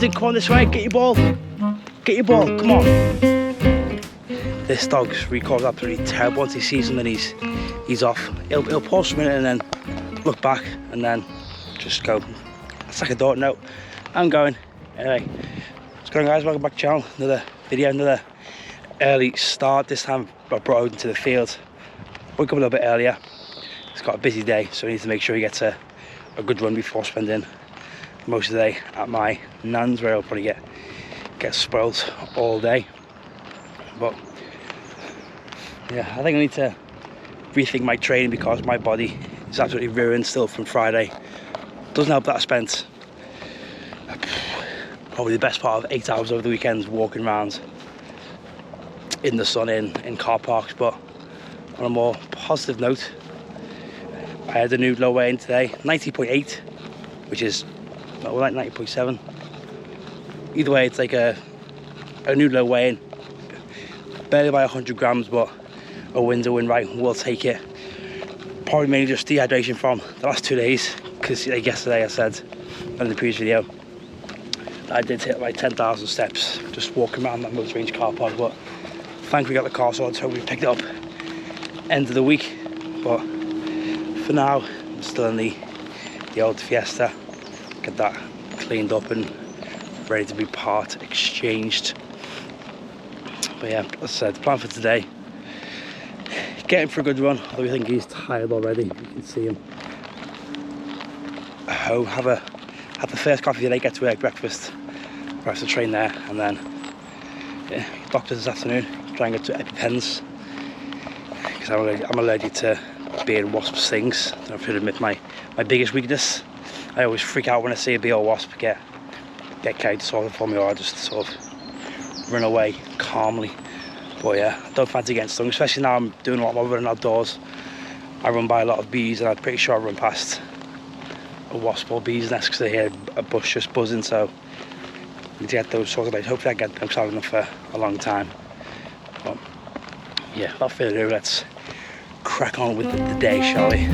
Captain, come on this way, get your ball. Get your ball, come on. This dog's recall's absolutely terrible. Once he sees him, then he's off. He'll pause for a minute and then look back and then just go. It's like a door. No, I'm going. Anyway, what's going on, guys? Welcome back to the channel. Another video, another early start. This time I brought Odin to the field. Woke up a little bit earlier. It's got a busy day, so I need to make sure he gets a good run before spending most of the day at my nan's, where I'll probably get spoiled all day. But yeah, I think I need to rethink my training because my body is absolutely ruined still from Friday. Doesn't help that I spent probably the best part of 8 hours over the weekend walking around in the sun in car parks. But on a more positive note, I had a new low weigh-in today, 90.8, which is like 90.7. Either way, it's like a new low weigh-in, barely by 100 grams, but a win's a win, right? We'll take it. Probably mainly just dehydration from the last 2 days, because like yesterday I said in the previous video that I did hit like 10,000 steps just walking around that motor range car park. But thankfully we got the car sorted, so we picked it up end of the week. But for now I'm still in the old Fiesta. Get that cleaned up and ready to be part exchanged. But yeah, as I said, the plan for today, get him for a good run, although I think he's tired already. You can see him home, have the first coffee of the day, get to work, breakfast, rest the train there, and then yeah, doctor this afternoon, try and get to EpiPens, because I'm allergic to bee and wasp stings. I have to admit my biggest weakness. I always freak out when I see a bee or wasp get carried to solve it for me, or I just sort of run away calmly. But yeah, I don't fancy getting stung, especially now I'm doing a lot more running outdoors. I run by a lot of bees, and I'm pretty sure I run past a wasp or bee's nest because I hear a bush just buzzing. So I need to get those sorted out. Hopefully I get them because I've had them for a long time. But yeah, without further ado, let's crack on with the day, shall we?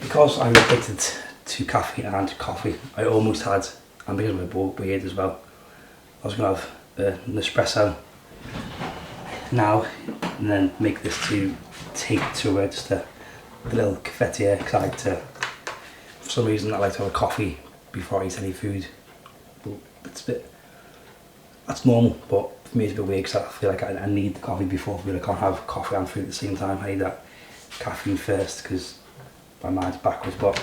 Because I'm addicted to caffeine and coffee, I almost had, and because of my beard as well, I was going to have an espresso now and then make this to take to just a little cafetiere, because I like to, for some reason I like to have a coffee before I eat any food. But that's normal, but for me it's a bit weird because I feel like I need the coffee before, but I can't have coffee and food at the same time. I need that caffeine first because my mind's backwards. But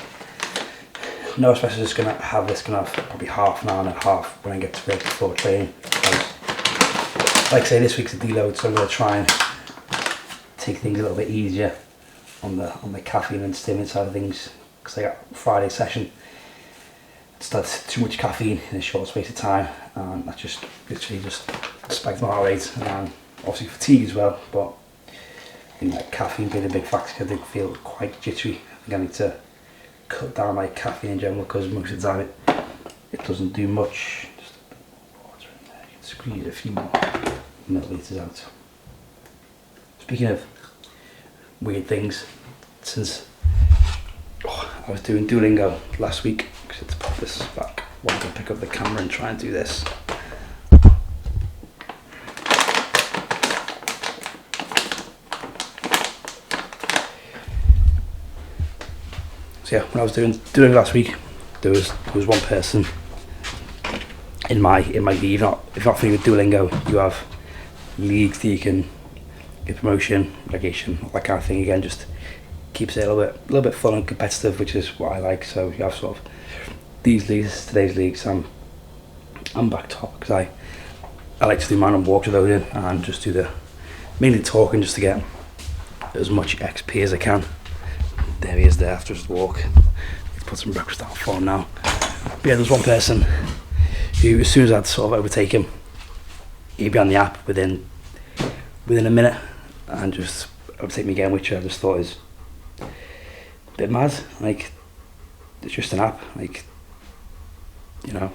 no espresso, just gonna have probably half an hour and a half when I get to work before training. Like I say, this week's a deload, so I'm gonna try and take things a little bit easier on the caffeine and stimulant side of things, because I got Friday session. It's had too much caffeine in a short space of time, and that just literally just spiked my heart rate, and obviously fatigue as well. But I think that caffeine being a big factor, because I did feel quite jittery. I think I need to cut down my caffeine in general, because most of the time it doesn't do much. Just a bit more water in there. You can squeeze a few more millilitres out. Speaking of weird things, since I was doing Duolingo last week, because to put this back, I wanted to pick up the camera and try and do this. So yeah, when I was doing last week, there was one person in my league. If you're not familiar with Duolingo, you have leagues that you can get promotion, relegation, all that kind of thing. Again, just keeps it a little bit fun and competitive, which is what I like. So you have sort of these leagues, today's leagues. I'm back top because I like to do man on walks with Odin and just do mainly talking, just to get as much XP as I can. There he is there after his walk. Let's put some breakfast out for him now. But yeah, there's one person who, as soon as I'd sort of overtake him, he'd be on the app within a minute and just overtake me again, which I just thought is a bit mad. Like, it's just an app. Like, you know,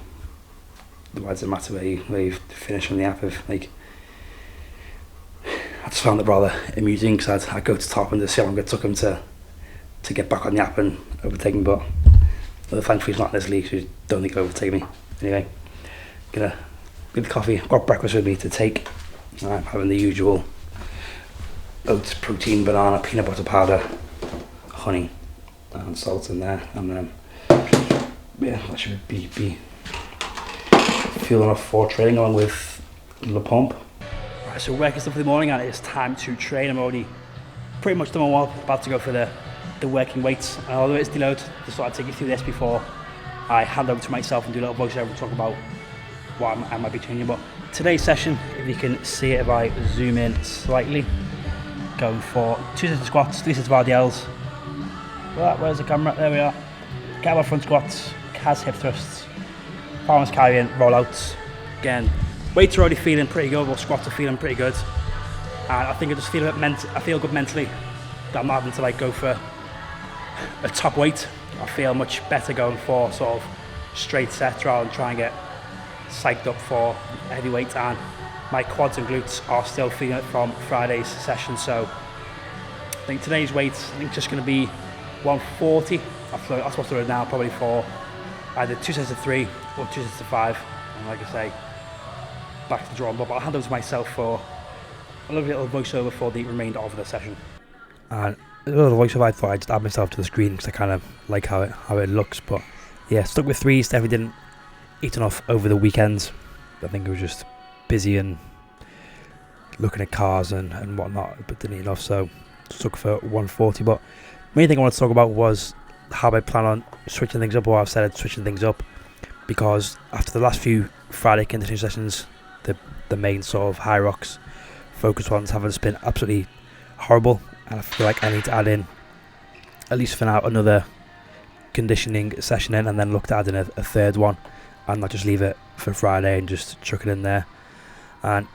why does it matter where you finish on the app? If like just found it rather amusing because I'd go to top and to see how long it took him to get back on the app and overtake me, but thankfully he's not in this league, so I don't think he'll overtake me. Anyway, gonna get the coffee. I've got breakfast with me to take. I'm having the usual oats, protein, banana, peanut butter powder, honey and salt in there, and yeah, that should be fuel enough for training along with the pump. Right, so working stuff for the morning and it's time to train. I'm already pretty much done my warm up, about to go for the working weights. And although it's Deload, just thought I'd take you through this before I hand over to myself and do a little voiceover and talk about what I might be training. But today's session, if you can see it if I zoom in slightly, going for 2 sets of squats, 3 sets of RDLs. Right, where's the camera? There we are. Kettlebell front squats, CAS hip thrusts, farmers carrying, rollouts. Again, weights are already feeling pretty good, but squats are feeling pretty good. And I think I just feel I feel good mentally that I'm not having to like go for a top weight. I feel much better going for sort of straight sets rather than trying to get psyched up for heavyweight. And my quads and glutes are still feeling it from Friday's session. So I think today's weight, I think just going to be 140. That's what I'm now, probably for either 2 sets of 3 or 2 sets of 5. And like I say, back to the drawing board. But I'll hand over to myself for a little voiceover for the remainder of the session. And a little voiceover, I thought I'd just add myself to the screen because I kind of like how it looks. But yeah, stuck with 3s. Definitely didn't eat enough over the weekends. I think it was just busy and looking at cars and whatnot, but didn't eat enough, so stuck for 140. But main thing I want to talk about was how I plan on switching things up, or I've said switching things up, because after the last few Friday conditioning sessions, the main sort of high rocks focus ones have just been absolutely horrible, and I feel like I need to add in, at least for now, another conditioning session in, and then look to add in a third one, and not just leave it for Friday and just chuck it in there. And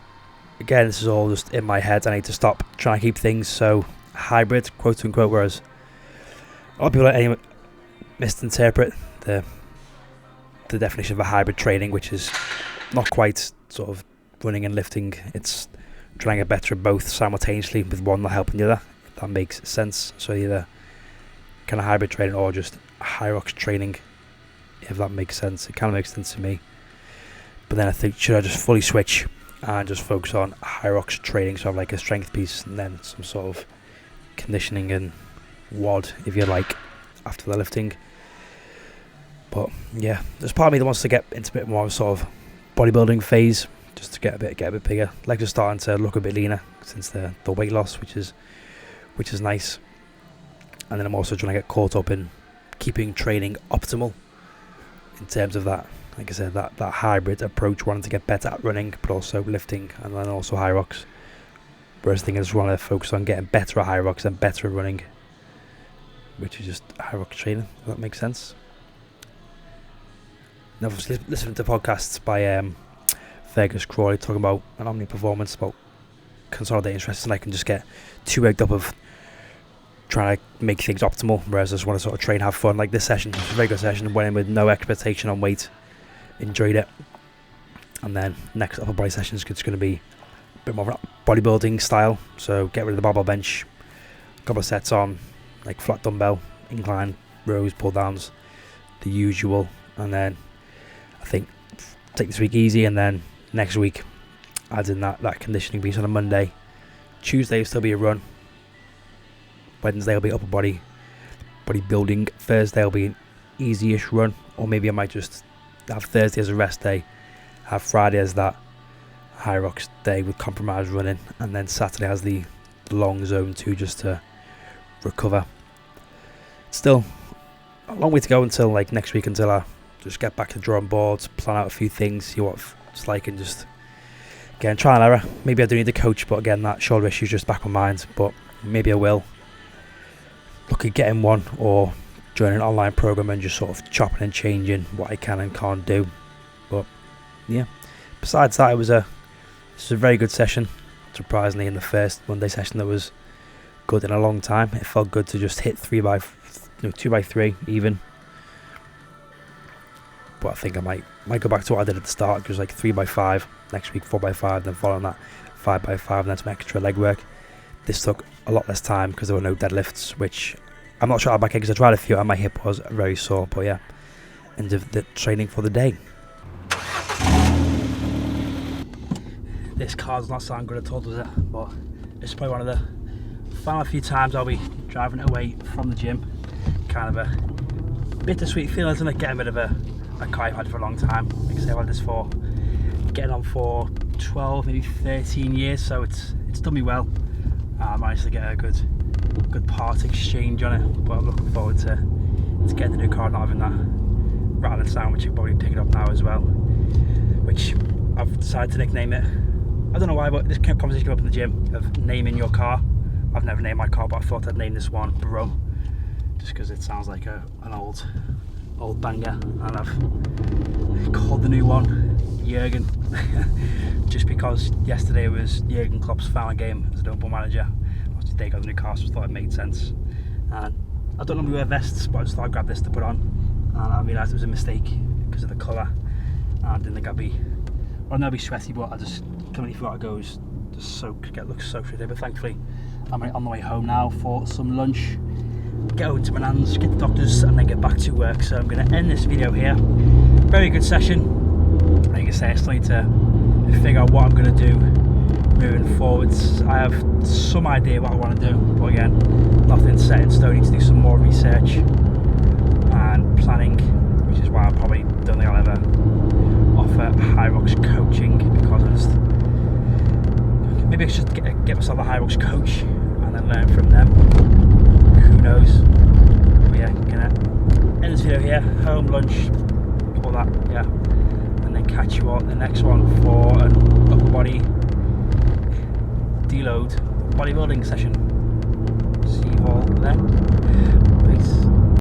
again, this is all just in my head. I need to stop trying to keep things so hybrid, quote unquote, whereas a lot of people anyway misinterpret the definition of a hybrid training, which is not quite sort of running and lifting. It's trying to get better at both simultaneously, with one not helping the other, if that makes sense. So either kind of hybrid training or just high rocks training, if that makes sense. It kind of makes sense to me. But then I think, should I just fully switch and just focus on high rocks training, so I have like a strength piece and then some sort of conditioning and WOD, if you like, after the lifting. But yeah, there's part of me that wants to get into a bit more of a sort of bodybuilding phase, just to get a bit bigger. Legs are starting to look a bit leaner since the weight loss, which is nice. And then I'm also trying to get caught up in keeping training optimal in terms of that, like I said, that hybrid approach, wanting to get better at running but also lifting, and then also high rocks. Whereas I think I just want to focus on getting better at high rocks and better at running, which is just high rocks training, if that makes sense. Now, obviously, listening to podcasts by Fergus Crawley talking about an Omni performance, about consolidating stress, and I can just get too worked up of trying to make things optimal, whereas I just want to sort of train, have fun. Like this session, it was a very good session, went in with no expectation on weight, enjoyed it. And then next upper body session is just going to be a bit more of a bodybuilding style, so get rid of the barbell bench, a couple of sets on like flat dumbbell, incline rows, pull downs, the usual. And then I think take this week easy, and then next week add in that conditioning piece on a Monday. Tuesday will still be a run, Wednesday will be upper body bodybuilding, Thursday will be an easy-ish run, or maybe I might just have Thursday as a rest day, have Friday as that high rocks day with compromised running, and then Saturday has the long zone 2 just to recover. Still a long way to go until like next week, until I just get back to the drawing boards, plan out a few things, see what it's like, and just again try and error. Maybe I do need a coach, but again that shoulder issue is just back on mind, but maybe I will look at getting one or join an online program and just sort of chopping and changing what I can and can't do. But yeah, besides that, this was a very good session. Surprisingly, in the first Monday session that was good in a long time. It felt good to just hit 2 by 3 even. But I think I might go back to what I did at the start, just like 3 by 5 next week, 4 by 5, then following that 5x5 and then some extra leg work. This took a lot less time because there were no deadlifts, which I'm not sure how back because I tried a few and my hip was very sore. But yeah, end of the training for the day. This car's not sound good at all, does it? But it's probably one of the final few times I'll be driving it away from the gym. Kind of a bittersweet feeling, isn't it? Getting rid of a car I've had for a long time. Like I say, I've had this for getting on for 12, maybe 13 years, so it's done me well. I managed to get a good part exchange on it, but I'm looking forward to getting the new car, not having that rattling sound, which you'll probably pick it up now as well, which I've decided to nickname it. I don't know why, but this conversation came up in the gym of naming your car. I've never named my car, but I thought I'd name this one Bro, just because it sounds like an old banger, and I've called the new one Jurgen just because yesterday was Jurgen Klopp's final game as a Liverpool manager. Obviously they got the new car, so I thought it made sense. And I don't normally wear vests, but I just thought I'd grab this to put on, and I realised it was a mistake because of the colour. I didn't think I'd be sweaty, but I just completely forgot it goes just looks so pretty. But thankfully I'm on the way home now for some lunch, get over to my nan's, get the doctors, and then get back to work. So I'm going to end this video here. Very good session. Like I say, I still need to figure out what I'm going to do moving forwards. I have some idea what I want to do, but again, nothing set in stone. I need to do some more research and planning, which is why I probably don't think I'll ever offer High Rocks coaching, because maybe I should get myself a High Rocks coach and then learn from them. Who knows? But yeah, gonna end this video here. Home, lunch, all that, yeah. And then catch you on the next one for an upper body deload bodybuilding session. See you all then. Peace.